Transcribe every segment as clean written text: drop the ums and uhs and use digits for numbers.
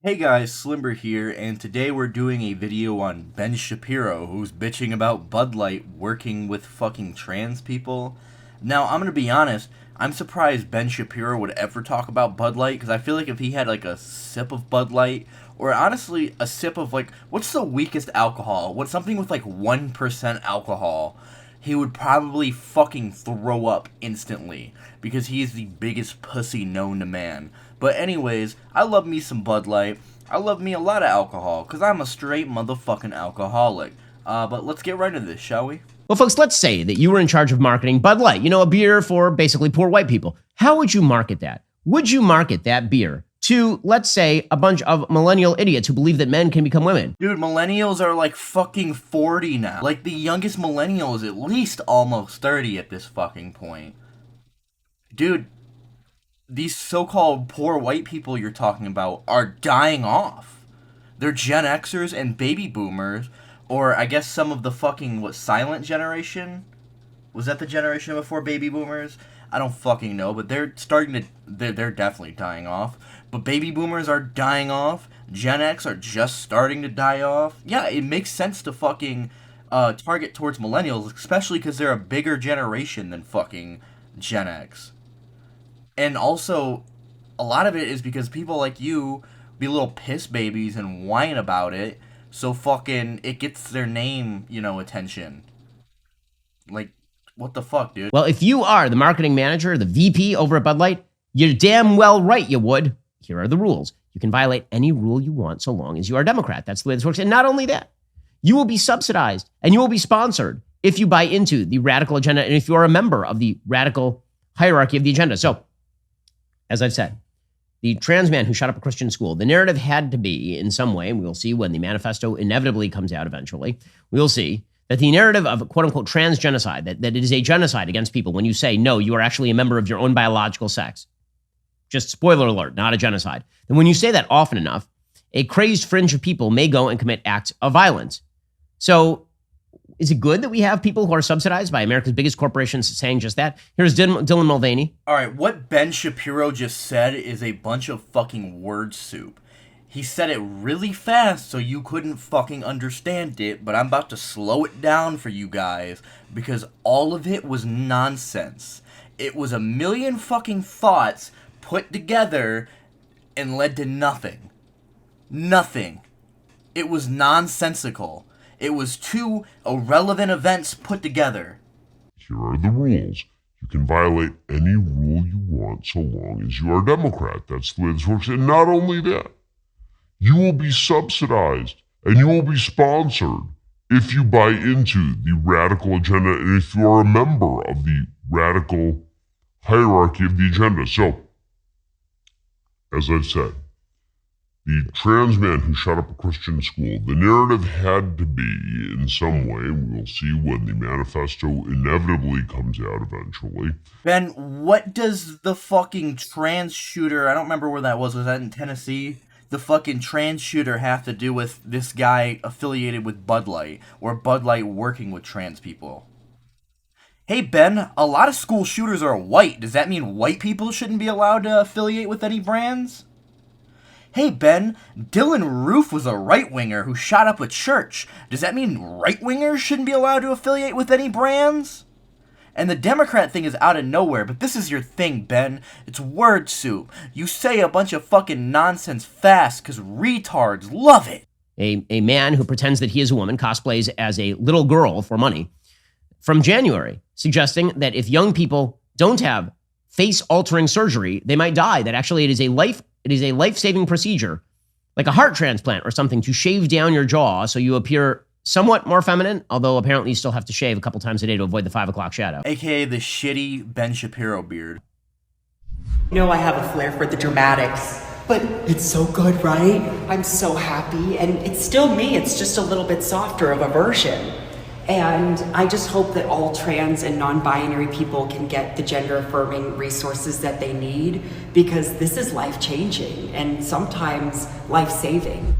Hey guys, Slimber here, and today we're doing a video on Ben Shapiro, who's bitching about Budlight working with fucking trans people. Now, I'm gonna be honest, I'm surprised Ben Shapiro would ever talk about Budlight, because I feel like if he had like a sip of Budlight, or honestly, a sip of like, what's the weakest alcohol? What's something with like 1% alcohol? He would probably fucking throw up instantly because he is the biggest pussy known to man. But anyways, I love me some Bud Light. I love me a lot of alcohol because I'm a straight motherfucking alcoholic. But let's get right into this, shall we? Well, folks, let's say that you were in charge of marketing Bud Light, a beer for basically poor white people. How would you market that? Would you market that beer to, let's say, a bunch of millennial idiots who believe that men can become women? Dude, millennials are like fucking 40 now. Like, the youngest millennial is at least almost 30 at this fucking point. Dude, these so-called poor white people you're talking about are dying off. They're Gen Xers and baby boomers, or I guess some of the fucking, silent generation? Was that the generation before baby boomers? I don't fucking know, but they're definitely dying off. But baby boomers are dying off. Gen X are just starting to die off. Yeah, it makes sense to fucking target towards millennials, especially because they're a bigger generation than fucking Gen X. And also, a lot of it is because people like you be little piss babies and whine about it, so fucking it gets their name, attention. Like, what the fuck, dude? Well, if you are the marketing manager, the VP over at Bud Light, you're damn well right you would. Here are the rules. You can violate any rule you want so long as you are a Democrat. That's the way this works. And not only that, you will be subsidized and you will be sponsored if you buy into the radical agenda and if you are a member of the radical hierarchy of the agenda. So, as I've said, the trans man who shot up a Christian school, the narrative had to be in some way, and we'll see when the manifesto inevitably comes out eventually, we'll see that the narrative of quote unquote trans genocide, that it is a genocide against people when you say, no, you are actually a member of your own biological sex. Just spoiler alert, not a genocide. And when you say that often enough, a crazed fringe of people may go and commit acts of violence. So is it good that we have people who are subsidized by America's biggest corporations saying just that? Here's Dylan Mulvaney. All right, what Ben Shapiro just said is a bunch of fucking word soup. He said it really fast so you couldn't fucking understand it, but I'm about to slow it down for you guys because all of it was nonsense. It was a million fucking thoughts put together and led to nothing. Nothing. It was nonsensical. It was two irrelevant events put together. Here are the rules. You can violate any rule you want so long as you are a Democrat. That's the way this works. And not only that, you will be subsidized and you will be sponsored if you buy into the radical agenda and if you are a member of the radical hierarchy of the agenda. So, as I've said, the trans man who shot up a Christian school, the narrative had to be in some way, and we'll see when the manifesto inevitably comes out eventually. Ben, what does the fucking trans shooter, I don't remember where that was that in Tennessee? The fucking trans shooter have to do with this guy affiliated with Bud Light, or Bud Light working with trans people? Hey Ben, a lot of school shooters are white. Does that mean white people shouldn't be allowed to affiliate with any brands? Hey Ben, Dylan Roof was a right-winger who shot up a church. Does that mean right-wingers shouldn't be allowed to affiliate with any brands? And the Democrat thing is out of nowhere, but this is your thing, Ben. It's word soup. You say a bunch of fucking nonsense fast because retards love it. A man who pretends that he is a woman cosplays as a little girl for money from January, suggesting that if young people don't have face-altering surgery, they might die, that actually it is a life-saving procedure, like a heart transplant or something, to shave down your jaw so you appear somewhat more feminine, although apparently you still have to shave a couple times a day to avoid the 5 o'clock shadow. AKA the shitty Ben Shapiro beard. I have a flair for the dramatics, but it's so good, right? I'm so happy, and it's still me. It's just a little bit softer of a version. And I just hope that all trans and non-binary people can get the gender-affirming resources that they need, because this is life-changing and sometimes life-saving.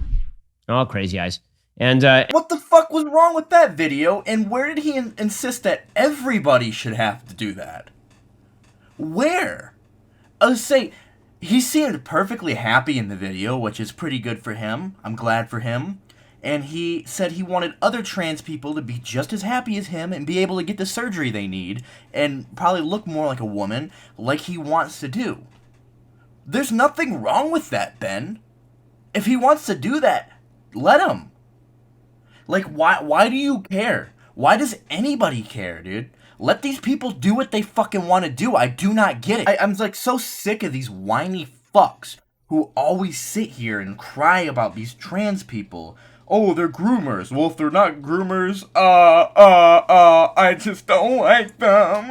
Oh, crazy eyes. And what the fuck was wrong with that video? And where did he insist that everybody should have to do that? Where? I would say He seemed perfectly happy in the video, which is pretty good for him. I'm glad for him. And he said he wanted other trans people to be just as happy as him and be able to get the surgery they need and probably look more like a woman like he wants to do. There's nothing wrong with that, Ben. If he wants to do that, let him. Like, why do you care? Why does anybody care, dude? Let these people do what they fucking want to do. I do not get it. I'm like so sick of these whiny fucks who always sit here and cry about these trans people. Oh, they're groomers. Well, if they're not groomers, I just don't like them.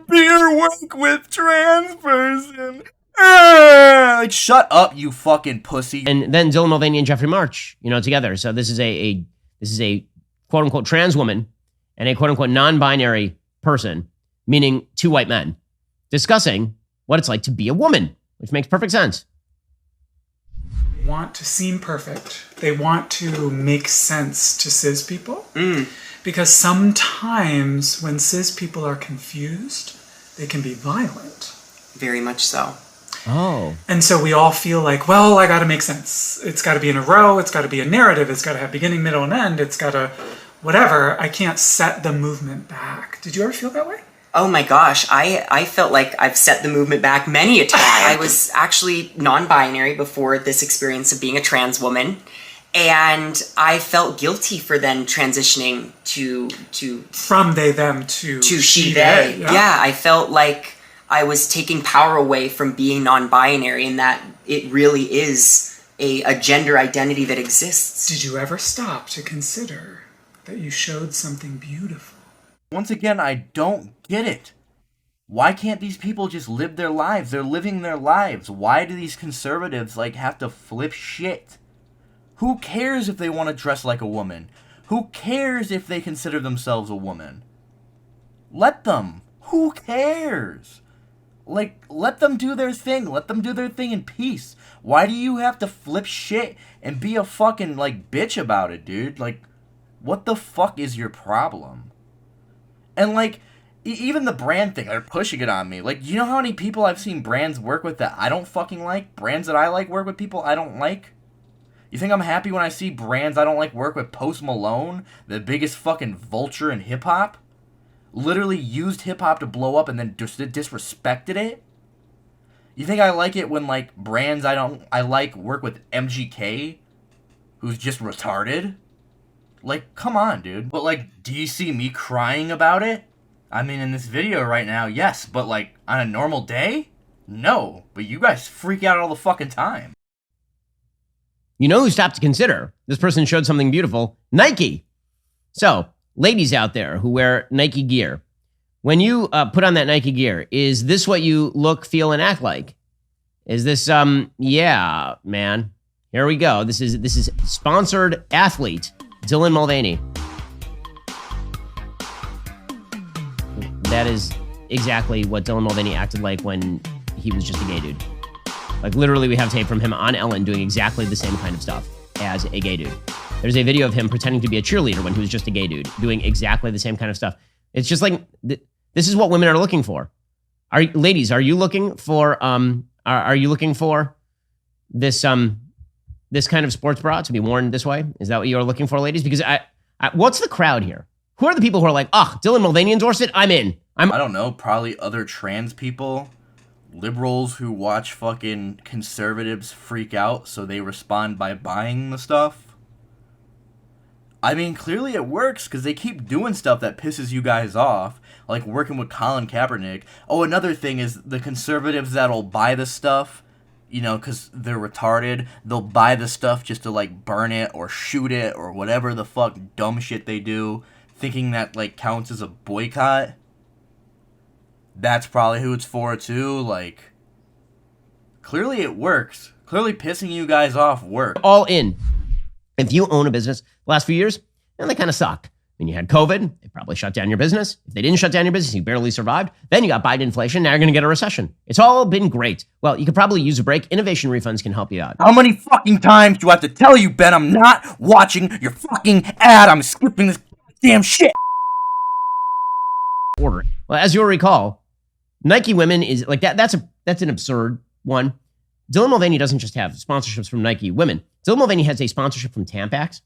Beer work with trans person. Like, shut up, you fucking pussy. And then Dylan Mulvaney and Jeffrey March, together. So this is a quote unquote trans woman and a quote unquote non-binary person, meaning two white men, discussing what it's like to be a woman, which makes perfect sense. Want to seem perfect. They want to make sense to cis people. Because sometimes when cis people are confused, they can be violent. Very much so. Oh. And so we all feel like, well, I got to make sense. It's got to be in a row. It's got to be a narrative. It's got to have beginning, middle, and end. It's got to whatever. I can't set the movement back. Did you ever feel that way? Oh my gosh, I felt like I've set the movement back many a time. I was actually non-binary before this experience of being a trans woman, and I felt guilty for then transitioning to from they them to she they. Yeah, I felt like I was taking power away from being non-binary, and that it really is a gender identity that exists. Did you ever stop to consider that you showed something beautiful? Once again, I don't get it. Why can't these people just live their lives? They're living their lives. Why do these conservatives, have to flip shit? Who cares if they want to dress like a woman? Who cares if they consider themselves a woman? Let them. Who cares? Let them do their thing. Let them do their thing in peace. Why do you have to flip shit and be a fucking, bitch about it, dude? What the fuck is your problem? And, even the brand thing, they're pushing it on me. You know how many people I've seen brands work with that I don't fucking like? Brands that I like work with people I don't like? You think I'm happy when I see brands I don't like work with Post Malone, the biggest fucking vulture in hip-hop? Literally used hip-hop to blow up and then disrespected it? You think I like it when, brands I like work with MGK, who's just retarded? Come on, dude. But, do you see me crying about it? I mean, in this video right now, yes. But, on a normal day? No. But you guys freak out all the fucking time. You know who stopped to consider? This person showed something beautiful. Nike. So, ladies out there who wear Nike gear, when you put on that Nike gear, is this what you look, feel, and act like? Is this, yeah, man. Here we go. This is sponsored athlete Dylan Mulvaney. That is exactly what Dylan Mulvaney acted like when he was just a gay dude. Literally, we have tape from him on Ellen doing exactly the same kind of stuff as a gay dude. There's a video of him pretending to be a cheerleader when he was just a gay dude, doing exactly the same kind of stuff. It's just this is what women are looking for. Ladies, are you looking for are you looking for this this kind of sports bra to be worn this way? Is that what you're looking for, ladies? Because I what's the crowd here? Who are the people who are like, Dylan Mulvaney endorsed it? I'm in. I don't know, probably other trans people, liberals who watch fucking conservatives freak out, so they respond by buying the stuff. I mean, clearly it works, because they keep doing stuff that pisses you guys off, like working with Colin Kaepernick. Oh, another thing is the conservatives that'll buy the stuff, because they're retarded, they'll buy the stuff just to, burn it or shoot it or whatever the fuck dumb shit they do, thinking that, counts as a boycott. That's probably who it's for, too. Clearly it works. Clearly pissing you guys off works. All in. If you own a business the last few years, they kind of sucked. When you had COVID, they probably shut down your business. If they didn't shut down your business, you barely survived. Then you got Biden inflation. Now you're going to get a recession. It's all been great. Well, you could probably use a break. Innovation refunds can help you out. How many fucking times do I have to tell you, Ben, I'm not watching your fucking ad. I'm skipping this damn shit. Order. Well, as you'll recall, Nike women is that's That's an absurd one. Dylan Mulvaney doesn't just have sponsorships from Nike women. Dylan Mulvaney has a sponsorship from Tampax.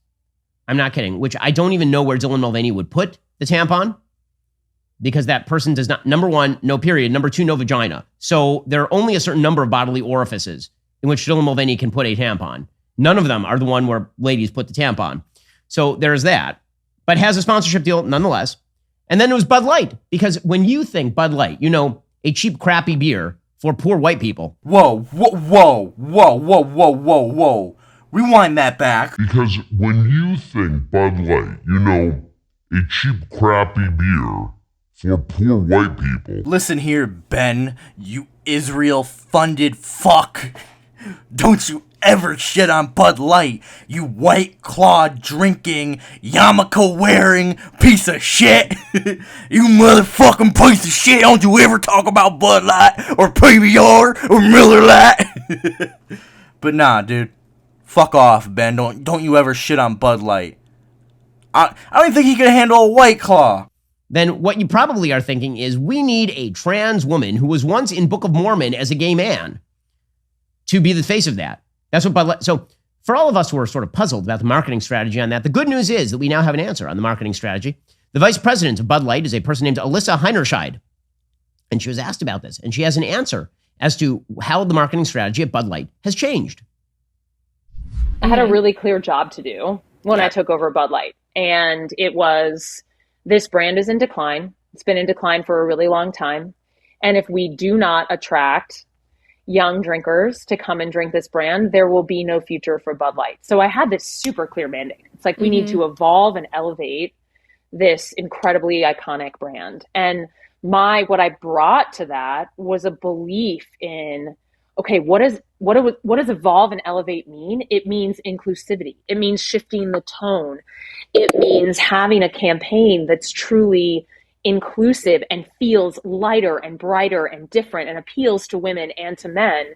I'm not kidding, which I don't even know where Dylan Mulvaney would put the tampon because that person does not, number one, no period. Number two, no vagina. So there are only a certain number of bodily orifices in which Dylan Mulvaney can put a tampon. None of them are the one where ladies put the tampon. So there's that, but has a sponsorship deal nonetheless. And then it was Bud Light, because when you think Bud Light, you know, a cheap, crappy beer for poor white people. Whoa, whoa, whoa, whoa, whoa, whoa, whoa, whoa. Rewind that back. Because when you think Bud Light, you know, a cheap, crappy beer for poor white people. Listen here, Ben, you Israel-funded fuck. Don't you ever shit on Bud Light, you Whiteclaw drinking, yarmulke wearing piece of shit. You motherfucking piece of shit. Don't you ever talk about Bud Light or PBR or Miller Lite. But nah, dude. Fuck off, Ben. Don't you ever shit on Bud Light. I don't even think he could handle a White Claw. Then what you probably are thinking is, we need a trans woman who was once in Book of Mormon as a gay man to be the face of that. That's what Bud Light. So for all of us who are sort of puzzled about the marketing strategy on that, the good news is that we now have an answer on the marketing strategy. The vice president of Bud Light is a person named Alyssa Heinerscheid. And she was asked about this, and she has an answer as to how the marketing strategy at Bud Light has changed. I had a really clear job to do when I took over Bud Light. And it was, this brand is in decline. It's been in decline for a really long time. And if we do not attract young drinkers to come and drink this brand, there will be no future for Bud Light. So I had this super clear mandate. It's like, we need to evolve and elevate this incredibly iconic brand. And what I brought to that was a belief in, okay, what does evolve and elevate mean? It means inclusivity. It means shifting the tone. It means having a campaign that's truly inclusive and feels lighter and brighter and different and appeals to women and to men.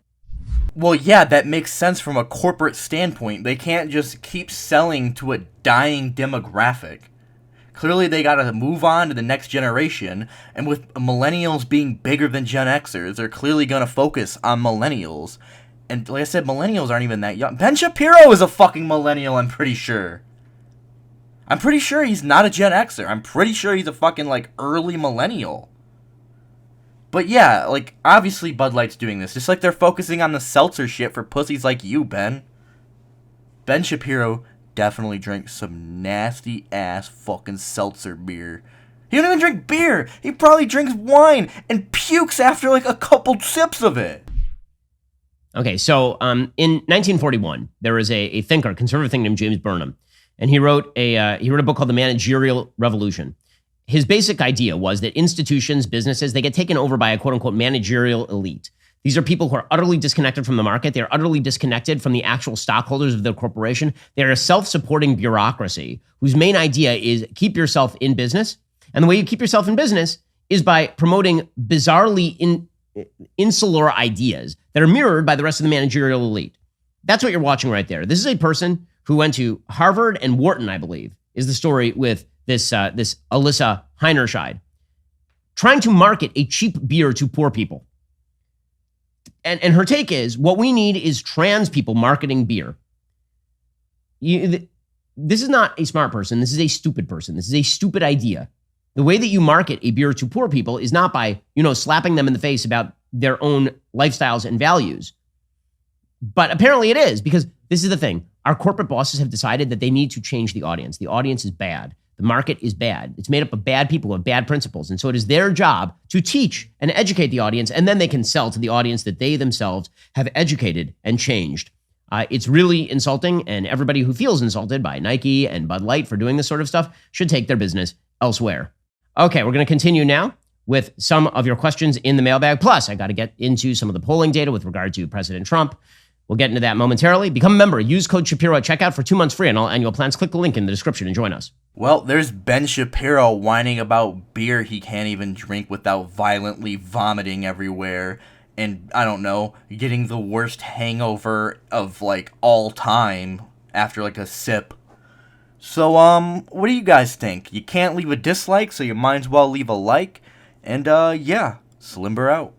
Well, yeah, that makes sense from a corporate standpoint. They can't just keep selling to a dying demographic. Clearly, they gotta move on to the next generation, and with millennials being bigger than Gen Xers, they're clearly gonna focus on millennials. And like I said, millennials aren't even that young. Ben Shapiro is a fucking millennial, I'm pretty sure. I'm pretty sure he's not a Gen Xer. I'm pretty sure he's a fucking, like, early millennial. But yeah, like, obviously Bud Light's doing this. Just like they're focusing on the seltzer shit for pussies like you, Ben. Ben Shapiro definitely drinks some nasty-ass fucking seltzer beer. He don't even drink beer. He probably drinks wine and pukes after, like, a couple sips of it. Okay, so in 1941, there was a thinker, conservative thinker named James Burnham. And he wrote a book called The Managerial Revolution. His basic idea was that institutions, businesses, they get taken over by a quote-unquote managerial elite. These are people who are utterly disconnected from the market. They are utterly disconnected from the actual stockholders of their corporation. They are a self-supporting bureaucracy whose main idea is keep yourself in business. And the way you keep yourself in business is by promoting bizarrely insular ideas that are mirrored by the rest of the managerial elite. That's what you're watching right there. This is a person who went to Harvard and Wharton, I believe, is the story with this Alyssa Heinerscheid, trying to market a cheap beer to poor people. And her take is, what we need is trans people marketing beer. This is not a smart person. This is a stupid person. This is a stupid idea. The way that you market a beer to poor people is not by, slapping them in the face about their own lifestyles and values. But apparently it is, because this is the thing. Our corporate bosses have decided that they need to change the audience. The audience is bad. The market is bad. It's made up of bad people with bad principles. And so it is their job to teach and educate the audience, and then they can sell to the audience that they themselves have educated and changed. It's really insulting, and everybody who feels insulted by Nike and Bud Light for doing this sort of stuff should take their business elsewhere. Okay, we're going to continue now with some of your questions in the mailbag. Plus, I got to get into some of the polling data with regard to President Trump. We'll get into that momentarily. Become a member. Use code Shapiro at checkout for 2 months free on all annual plans. Click the link in the description and join us. Well, there's Ben Shapiro whining about beer he can't even drink without violently vomiting everywhere. And, I don't know, getting the worst hangover of, like, all time after, like, a sip. So, what do you guys think? You can't leave a dislike, so you might as well leave a like. And, yeah, Slimber out.